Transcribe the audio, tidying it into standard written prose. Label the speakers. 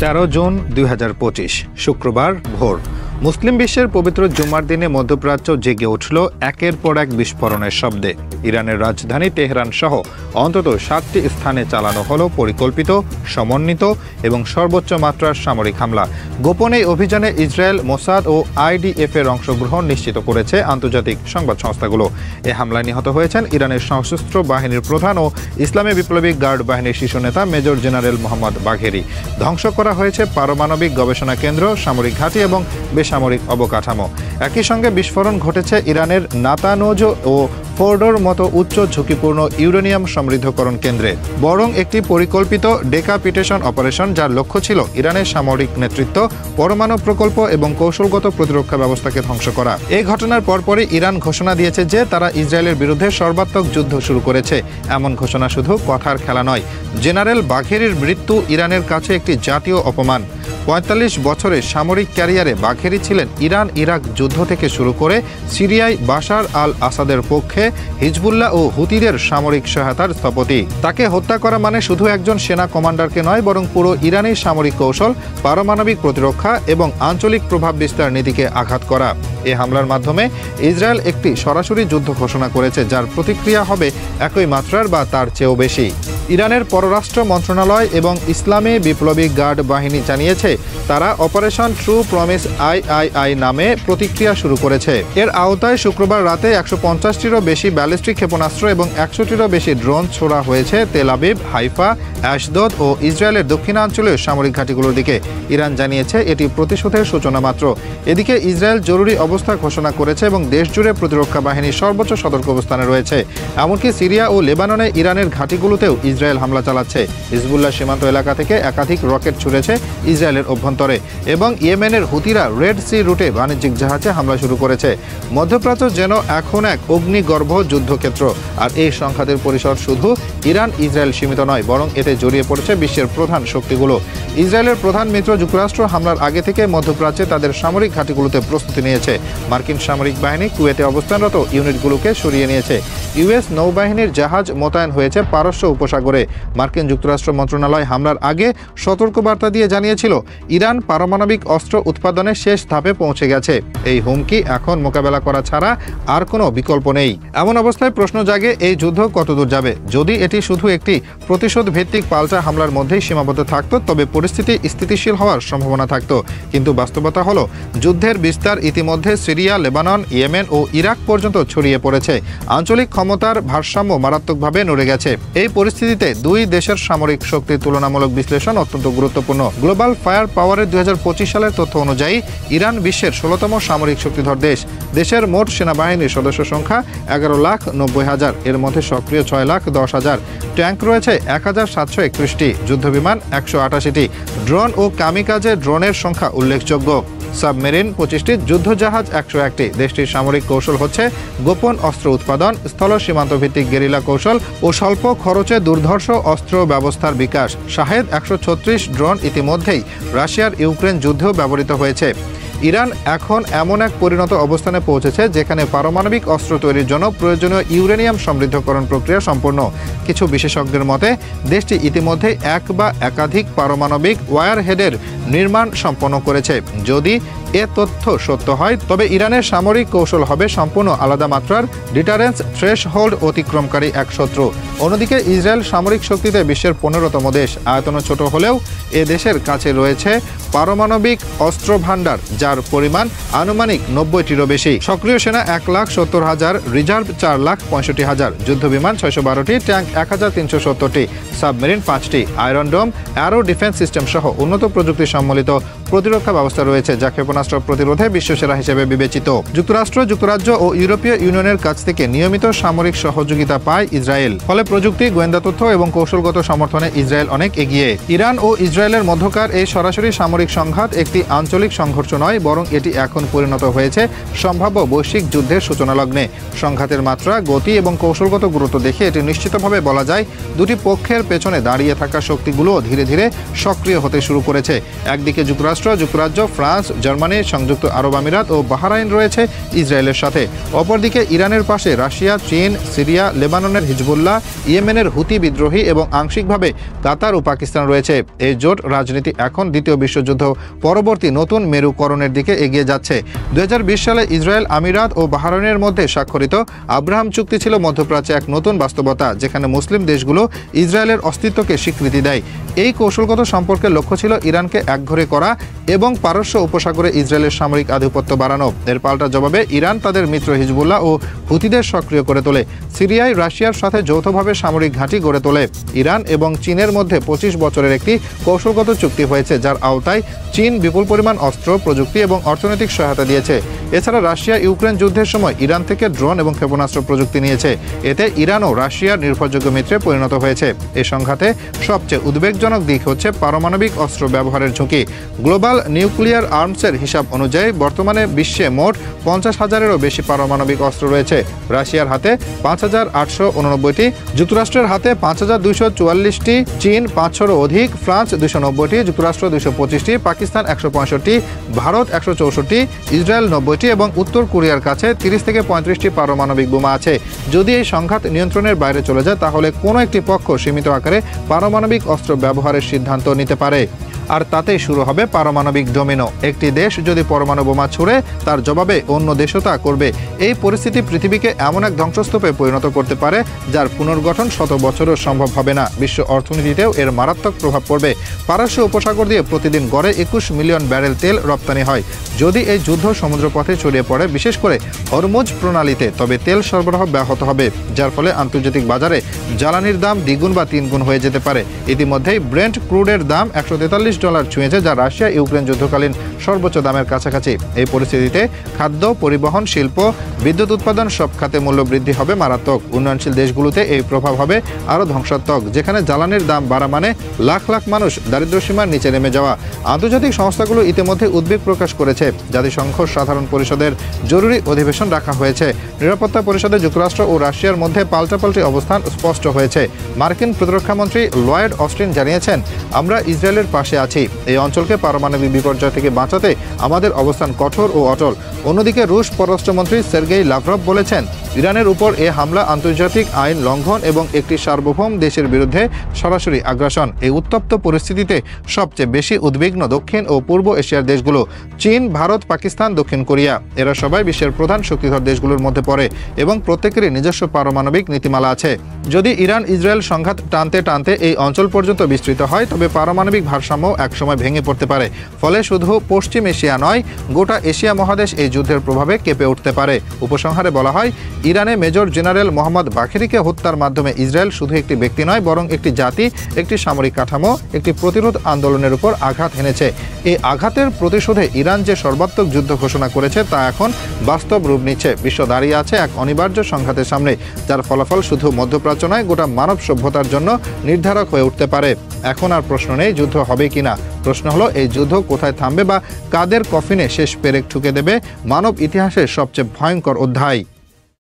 Speaker 1: 13 June 2025 শুক্রবার ভোর মুসলিম বিশ্বের পবিত্র জুমার দিনে মধ্যপ্রাচ্য জেগে উঠল একের পর এক বিস্ফোরণের শব্দে। ইরানের রাজধানী তেহরান সহ অন্তত 7টি স্থানে চালানো হলো পরিকল্পিত, সমন্বিত এবং সর্বোচ্চ মাত্রার সামরিক হামলা। গোপন এই অভিযানে ইসরায়েল, মোসাদ ও আইডিএফ এর অংশগ্রহণ নিশ্চিত করেছে আন্তর্জাতিক সংবাদ সংস্থাগুলো। এ হামলায় নিহত হয়েছেন ইরানের সশস্ত্র বাহিনীর প্রধান ও ইসলামী বিপ্লবী গার্ড বাহিনীর শীর্ষ নেতা মেজর জেনারেল মোহাম্মদ বাঘেরি। ধ্বংস করা হয়েছে পারমাণবিক গবেষণা কেন্দ্র, সামরিক ঘাঁটি এবং বেসামরিক অবকাঠামো। একই সঙ্গে বিস্ফোরণ ঘটেছে ইরানের নাতানজ ও ফোর্ডোর মতো উচ্চ ঝুঁকিপূর্ণ ইউরেনিয়াম সমৃদ্ধকরণ কেন্দ্রে। বরং একটি পরিকল্পিত ডেকাপিটেশন অপারেশন, যার লক্ষ্য ছিল ইরানের সামরিক নেতৃত্ব, পরমাণু প্রকল্প এবং কৌশলগত প্রতিরক্ষা ব্যবস্থাকে ধ্বংস করা। এই ঘটনার পরপরই ইরান ঘোষণা দিয়েছে যে তারা ইসরায়েলের বিরুদ্ধে সর্বাত্মক যুদ্ধ শুরু করেছে। এমন ঘোষণা শুধু কথার খেলা নয়। জেনারেল বাঘেরির মৃত্যু ইরানের কাছে একটি জাতীয় অপমান। ৪৫ বছরের সামরিক ক্যারিয়ারে বাঘেরি ছিলেন ইরান ইরাক যুদ্ধ থেকে শুরু করে সিরিয়ায় বাশার আল আসাদের পক্ষে হিজবুল্লাহ ও হুতিদের সামরিক সহায়তার স্থপতি। তাকে হত্যা করা মানে শুধু একজন সেনা কমান্ডারকে নয়, বরং পুরো ইরানি সামরিক কৌশল, পারমাণবিক প্রতিরক্ষা এবং আঞ্চলিক প্রভাব বিস্তার নীতিকে আঘাত করা। এ হামলার মাধ্যমে ইসরায়েল একটি সরাসরি যুদ্ধ ঘোষণা করেছে, যার প্রতিক্রিয়া হবে একই মাত্রার বা তার চেয়েও বেশি। ইরানের পররাষ্ট্র মন্ত্রণালয় এবং ইসলামী বিপ্লবী গার্ড বাহিনী জানিয়েছে তারা অপারেশন ট্রু প্রমিস আইআইআই নামে প্রতিক্রিয়া শুরু করেছে। এর আওতায় শুক্রবার রাতে ১৫০টিরও বেশি ব্যালিস্টিক ক্ষেপণাস্ত্র এবং ১০০টিরও বেশি ড্রোন ছোড়া হয়েছে তেল আবিব, হাইফা, অ্যাশদোদ ও ইসরায়েলের দক্ষিণাঞ্চলীয় সামরিক ঘাঁটিগুলোর দিকে। ইরান জানিয়েছে এটি প্রতিশোধের সূচনা মাত্র। এদিকে ইসরায়েল জরুরি অবস্থা ঘোষণা করেছে এবং দেশজুড়ে প্রতিরক্ষা বাহিনী সর্বোচ্চ সতর্ক অবস্থানে রয়েছে। এমনকি সিরিয়া ও লেবাননে ইরানের ঘাঁটিগুলোতেও ইসরায়েল হামলা চালাচ্ছে। হিজবুল্লাহ সীমান্ত এলাকা থেকে একাধিক রকেট ছুড়েছে ইসরায়েলের অভ্যন্তরে এবং ইয়েমেনের হুতিরা রেড সি রুটে বাণিজ্যিক জাহাজে হামলা শুরু করেছে। মধ্যপ্রাচ্য যেন এখন এক অগ্নিগর্ভ যুদ্ধক্ষেত্র। আর এই সংঘাতের পরিসর শুধু ইরান ইসরায়েল সীমিত নয়, বরং এতে জড়িয়ে পড়েছে বিশ্বের প্রধান শক্তিগুলো। ইসরায়েলের প্রধান মিত্র যুক্তরাষ্ট্র হামলার আগে থেকে মধ্যপ্রাচ্যে তাদের সামরিক ঘাঁটিগুলোতে প্রস্তুতি নিয়েছে। মার্কিন সামরিক বাহিনী কুয়েতে অবস্থানরত ইউনিটগুলোকে সরিয়ে নিয়েছে। ইউএস নৌবাহিনীর জাহাজ মোতায়েন হয়েছে পারস্য উপসাগরে। মার্কিন যুক্তরাষ্ট্র মন্ত্রণালয় হামলার আগে সতর্কবার্তা দিয়ে জানিয়েছিল ইরান পারমাণবিক অস্ত্র উৎপাদনের শেষ ধাপে পৌঁছে গেছে। এই হুমকি এখন মোকাবেলা করা ছাড়া আর কোনো বিকল্প নেই। এমন অবস্থায় প্রশ্ন জাগে, এই যুদ্ধ কতদূর যাবে? যদি এটি শুধু একটি প্রতিশোধ ভিত্তিক পাল্টা হামলার মধ্যেই সীমাবদ্ধ থাকত, তবে পরিস্থিতি স্থিতিশীল হওয়ার সম্ভাবনা থাকত। কিন্তু বাস্তবতা হলো যুদ্ধের বিস্তার ইতিমধ্যে সিরিয়া, লেবানন, ইয়েমেন ও ইরাক পর্যন্ত ছড়িয়ে পড়েছে। আঞ্চলিক ক্ষমতার ভারসাম্য মারাত্মকভাবে নড়ে গেছে। এই পরিস্থিতিতে দুই দেশের সামরিক শক্তির তুলনামূলক বিশ্লেষণ অত্যন্ত গুরুত্বপূর্ণ। গ্লোবাল ফায়ার পাওয়ারের ২০২৫ সালের তথ্য অনুযায়ী ইরান বিশ্বের ১৬তম সামরিক শক্তিধর দেশ। দেশের মোট সেনাবাহিনীর সদস্য সংখ্যা ১১,৯০,০০০। এর মধ্যে সক্রিয় ৬,১০,০০০। ট্যাঙ্ক রয়েছে ১,৭৩১টি, যুদ্ধবিমান ১৮৮টি, ড্রোন ও কামিকাজে ড্রোনের সংখ্যা উল্লেখযোগ্য। সাবমেরিন ২৫টি, যুদ্ধজাহাজ ১০১টি। দেশটির সামরিক কৌশল হচ্ছে গোপন অস্ত্র উৎপাদন, স্থল সীমান্ত ভিত্তিক গেরিলা কৌশল ও স্বল্প খরচে দুর্ধর্ষ অস্ত্র ব্যবস্থার বিকাশ। শাহেদ ১৩৬ ড্রোন ইতিমধ্যেই রাশিয়ার ইউক্রেন যুদ্ধেও ব্যবহৃত হয়েছে। ইরান এখন এমন এক পরিণত অবস্থানে পৌঁছেছে যেখানে পারমাণবিক অস্ত্র তৈরির জন্য প্রয়োজনীয় ইউরেনিয়াম সমৃদ্ধকরণ প্রক্রিয়া সম্পন্ন। কিছু বিশেষজ্ঞের মতে দেশটি ইতিমধ্যে এক বা একাধিক পারমাণবিক ওয়ারহেডের নির্মাণ সম্পন্ন করেছে। যদি এ তথ্য সত্য হয়, তবে ইরানের সামরিক কৌশল হবে সম্পূর্ণ আলাদা মাত্রার, ডিটারেন্স থ্রেশহোল্ড অতিক্রমকারী এক শত্রু। অন্যদিকে ইসরায়েল সামরিক শক্তিতে বিশ্বের ১৫তম দেশ। আয়তনে ছোট হলেও এ দেশের কাছে রয়েছে পারমাণবিক অস্ত্র ভাণ্ডার, যার পরিমাণ আনুমানিক ৯০টিরও বেশি। সক্রিয় সেনা ১,৭০,০০০, রিজার্ভ ৪,৬৫,০০০, যুদ্ধবিমান ৬১২টি, ট্যাঙ্ক ১,৩৭০টি, সাবমেরিন 5টি, আয়রন ডোম, অ্যারো ডিফেন্স সিস্টেম সহ উন্নত প্রযুক্তি সম্বলিত প্রতিরক্ষা ব্যবস্থা রয়েছে, যা ক্ষেপণাস্ত্র প্রতিরোধে বিশ্বসেরা হিসেবে বিবেচিত। যুক্তরাষ্ট্র, যুক্তরাজ্য ও ইউরোপীয় ইউনিয়নের কাছ থেকে নিয়মিত সামরিক সহযোগিতা পায় ইসরায়েল। ফলে প্রযুক্তি, গোয়েন্দা তথ্য এবং কৌশলগত সমর্থনে ইসরায়েল অনেক এগিয়ে। ইরান ও ইসরায়েলের মধ্যকার এই সরাসরি সামরিক সংঘাত একটি আঞ্চলিক সংঘর্ষ নয়, নয়, বরং এটি এখন পরিণত হয়েছে সম্ভাব্য বৈশ্বিক যুদ্ধের সূচনা লগ্নে। সংঘাতের মাত্রা, গতি এবং কৌশলগত গুরুত্ব দেখে এটি নিশ্চিতভাবে বলা যায় দুটি পক্ষের পেছনে দাঁড়িয়ে থাকা শক্তিগুলো ধীরে ধীরে সক্রিয় হতে শুরু করেছে। একদিকে যুক্তরাষ্ট্র, যুক্তরাজ্য, ফ্রান্স, জার্মানি, সংযুক্ত আরব আমিরাত ও বাহরাইন রয়েছে ইসরায়েলের সাথে। অপরদিকে ইরানের পাশে রাশিয়া, চীন, সিরিয়া, লেবাননের হিজবুল্লাহ, ইয়েমেনের হুতি বিদ্রোহী এবং আংশিকভাবে কাতার ও পাকিস্তান রয়েছে। এই জোট রাজনীতি এখন দ্বিতীয় বিশ্বযুদ্ধ পরবর্তী নতুন মেরুকরণের দিকে এগিয়ে যাচ্ছে। 2020 সালে ইসরায়েল, আমিরাত ও বাহরাইনের মধ্যে স্বাক্ষরিত আব্রাহাম চুক্তি ছিল মধ্যপ্রাচ্যে এক নতুন বাস্তবতা, যেখানে মুসলিম দেশগুলো ইসরায়েলের অস্তিত্বকে স্বীকৃতি দেয়। এই কৌশলগত সম্পর্কের লক্ষ্য ছিল ইরানকে একঘরে করা এবং পারস্য উপসাগরে ইসরায়েলের সামরিক আধিপত্য বাড়ানো। এর পাল্টা জবাবে ইরান তাদের মিত্র হিজবুল্লাহ ও হুতিদের সক্রিয় করে তোলে। সিরিয়ায় রাশিয়ার সাথে যৌথভাবে সামরিক ঘাঁটি গড়ে তোলে। ইরান এবং চীনের মধ্যে 25 বছরের একটি কৌশলগত চুক্তি হয়েছে, যার আওতায় চীন বিপুল পরিমাণ অস্ত্র, প্রযুক্তি এবং অর্থনৈতিক সহায়তা দিয়েছে। এছাড়া রাশিয়া ইউক্রেন যুদ্ধের সময় ইরান থেকে ড্রোন এবং ক্ষেপণাস্ত্র প্রযুক্তি নিয়েছে। এতে ইরানও রাশিয়ার নির্ভরযোগ্য মিত্রে পরিণত হয়েছে। এই সংঘাতে সবচেয়ে উদ্বেগজনক দিক হচ্ছে পারমাণবিক অস্ত্র ব্যবহারের ঝুঁকি। গ্লোবাল নিউক্লিয়ার আর্মসের হিসাব অনুযায়ী বর্তমানে বিশ্বে মোট 50,000-এরও বেশি পারমাণবিক অস্ত্র রয়েছে। রাশিয়ার হাতে 5,889টি, যুক্তরাষ্ট্রের হাতে 5,244টি, চীন 500-এরও অধিক, ফ্রান্স 290টি, যুক্তরাষ্ট্র 225টি, পাকিস্তান 165টি, ভারত 164টি, ইসরায়েল 90টি এবং উত্তর কোরিয়ার কাছে 30 থেকে 35টি পারমাণবিক বোমা আছে। যদি এই সংঘাত নিয়ন্ত্রণের বাইরে চলে যায়, তাহলে কোনো একটি পক্ষ সীমিত আকারে পারমাণবিক অস্ত্র ব্যবহারের সিদ্ধান্ত নিতে পারে। আর তাতেই শুরু হবে পারমাণবিক ডোমিনো। একটি দেশ যদি পরমাণু বোমা ছুড়ে, তার জবাবে অন্য দেশও তা করবে। এই পরিস্থিতি পৃথিবীকে এমন এক ধ্বংসস্তূপে পরিণত করতে পারে যার পুনর্গঠন 100 বছরও সম্ভব হবে না। বিশ্ব অর্থনীতিতেও এর মারাত্মক প্রভাব পড়বে। পারস্য উপসাগর দিয়ে প্রতিদিন গড়ে 21 মিলিয়ন ব্যারেল তেল রপ্তানি হয়। যদি এই যুদ্ধ সমুদ্রপথে ছড়িয়ে পড়ে, বিশেষ করে হরমুজ প্রণালীতে, তবে তেল সরবরাহ ব্যাহত হবে, যার ফলে আন্তর্জাতিক বাজারে জ্বালানির দাম 2 গুণ বা 3 গুণ হয়ে যেতে পারে। ইতিমধ্যেই ব্রেন্ট ক্রুডের দাম $143 ছুঁয়েছে, যা রাশিয়া ইউক্রেন যুদ্ধকালীন সর্বোচ্চ দামের কাছাকাছি। এই পরিস্থিতিতে খাদ্য, পরিবহন, শিল্প, বিদ্যুৎ উৎপাদন সব খাতে মূল্য বৃদ্ধি হবে মারাত্মক। উন্নয়নশীল দেশগুলোতে এই প্রভাব হবে আরও ধ্বংসাত্মক, যেখানে জ্বালানির দাম বাড়া মানে লাখ লাখ মানুষ দারিদ্র্যসীমার নিচে নেমে যাওয়া। আন্তর্জাতিক সংস্থাগুলো ইতিমধ্যে উদ্বেগ প্রকাশ করেছে। জাতিসংঘ সাধারণ পরিষদের জরুরি অধিবেশন রাখা হয়েছে। নিরাপত্তা পরিষদে যুক্তরাষ্ট্র ও রাশিয়ার মধ্যে পাল্টাপাল্টি অবস্থান স্পষ্ট হয়েছে। মার্কিন প্রতিরক্ষামন্ত্রী লয়েড অস্টিন জানিয়েছেন, আমরা ইসরায়েলের পাশে আছি। এই অঞ্চলকে পারমাণবিক বিপর্যয় থেকে বাঁচাতে আমাদের অবস্থান কঠোর ও অটল। অন্যদিকে রুশ পররাষ্ট্রমন্ত্রী সের্গেই লাভরভ বলেছেন, ইরানের উপর এ হামলা আন্তর্জাতিক আইন লঙ্ঘন এবং একটি সার্বভৌম দেশের বিরুদ্ধে সরাসরি আগ্রাসন। এই উত্তপ্ত পরিস্থিতিতে সবচেয়ে বেশি উদ্বিগ্ন দক্ষিণ ও পূর্ব এশিয়ার দেশগুলো, চীন, ভারত, পাকিস্তান, দক্ষিণ কোরিয়া। এরা সবাই বিশ্বের প্রধান শক্তিধর দেশগুলোর মধ্যে পড়ে এবং প্রত্যেকেরই নিজস্ব পারমাণবিক নীতিমালা আছে। যদি ইরান ইসরায়েল সংঘাত টানতে টানতে এই অঞ্চল পর্যন্ত বিস্তৃত হয়, তবে পারমাণবিক ভারসাম্য একসময় ভেঙে পড়তে পারে। ফলে শুধু পশ্চিম এশিয়া নয়, গোটা এশিয়া মহাদেশ এই যুদ্ধের প্রভাবে কেঁপে উঠতে পারে। উপসংহারে বলা হয়, ইরানে মেজর জেনারেল মোহাম্মদ বাকেরিকে হত্যার মাধ্যমে ইসরায়েল শুধু একটি ব্যক্তি নয়, বরং একটি জাতি, একটি সামরিক কাঠামো, একটি প্রতিরোধ আন্দোলনের উপর আঘাত হেনেছে। এই আঘাতের প্রতিশোধে ইরান যে সর্বাত্মক যুদ্ধ ঘোষণা করেছে, তা এখন বাস্তব রূপ নিচ্ছে। বিশ্ব দাঁড়িয়ে আছে এক অনিবার্য সংঘাতের সামনে, যার ফলাফল শুধু মধ্যপ্রাচ্য নয়, গোটা মানব সভ্যতার জন্য নির্ধারক হয়ে উঠতে পারে। এখন আর প্রশ্ন নেই যুদ্ধ হবে কিনা, প্রশ্ন হলো এই যুদ্ধ কোথায় থামবে বা কাদের কফিনে শেষ পেরেক ঠুকে দেবে মানব ইতিহাসের সবচেয়ে ভয়ঙ্কর অধ্যায়।